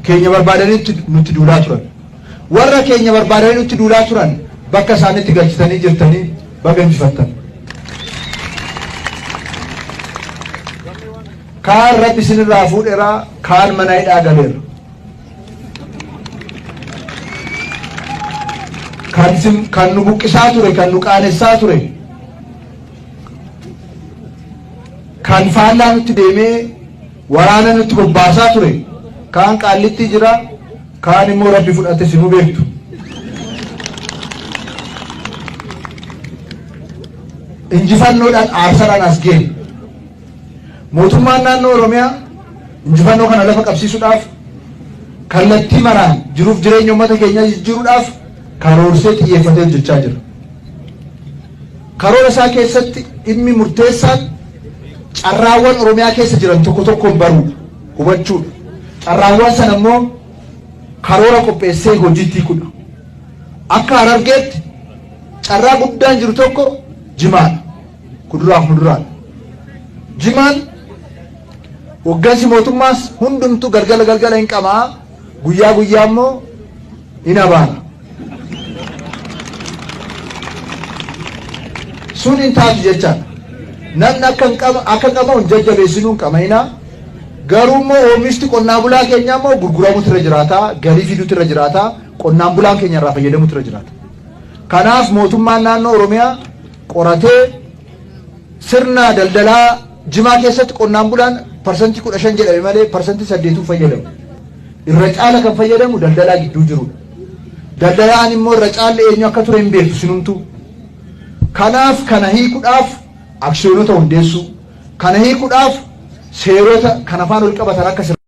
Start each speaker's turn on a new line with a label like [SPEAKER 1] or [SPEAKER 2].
[SPEAKER 1] keenya barbaadanitti nutti duulaa turan warra keenya barbaadanii nutti duulaa turan bakka isaanitti galchitanii jirtanii baga injifattan. Kaan rabbi isinirraa fuudheera kaan mana hidhaa galeera. Kan nu buqqisaa ture kan nu qaanessaa ture kan faallaa nutti deemee waraana nutti bobbaasaa ture kaan qaallitti jira kaan immoo rabbi fudhate sinu beektu. Injifannoodhaan aarsaadhaan as ga'e mootummaan naannoo Oromiyaa injifannoo kana lafa qabsiisuudhaaf kallattii maraan jiruuf jireenya uummata keenyaa jijjiiruudhaaf karoorsee xiyyeeffatee hojjechaa jira. Karoora isaa keessatti dhimmi murteessaan carraawwan Oromiyaa keessa jiran tokko tokkoon baruu hubachuudha. Carraawwan sana immoo karoora qopheessee hojiitti hiikuudha. Akka Harargeetti carraa guddaan jiru tokko jimaadha. Kuduraaf muduraadha. Jimaan hoggansi mootummaas hundumtuu galgala hin qamaa guyyaa guyyaa immoo hin abaara. Sun hin taatu jechaan namni akka qabamu jajjabeessinuu hin qabaminaa. Garuu immoo oomishti qonnaan bulaa keenya immoo gurguramutu irra jiraata, galii fiduutu irra jiraata, qonnaan bulaan keenya irraa fayyadamutu irra jiraata. Kanaaf mootummaan naannoo Oromiyaa qoratee sirna daldalaa Jimaa keessatti qonnaan bulaan parsantii 15 jedhame malee parsantii 8 fayyadamu. Irra caala kan fayyadamu daldalaa gidduu jirudha. Daldalaan immoo irra caalli eenyu akka ture hin beektu sinumtuu. Kanaaf kana hiikuudhaaf aksiyoonota hundeessuu, kana hiikuudhaaf seerota kan afaan ol qabatan akka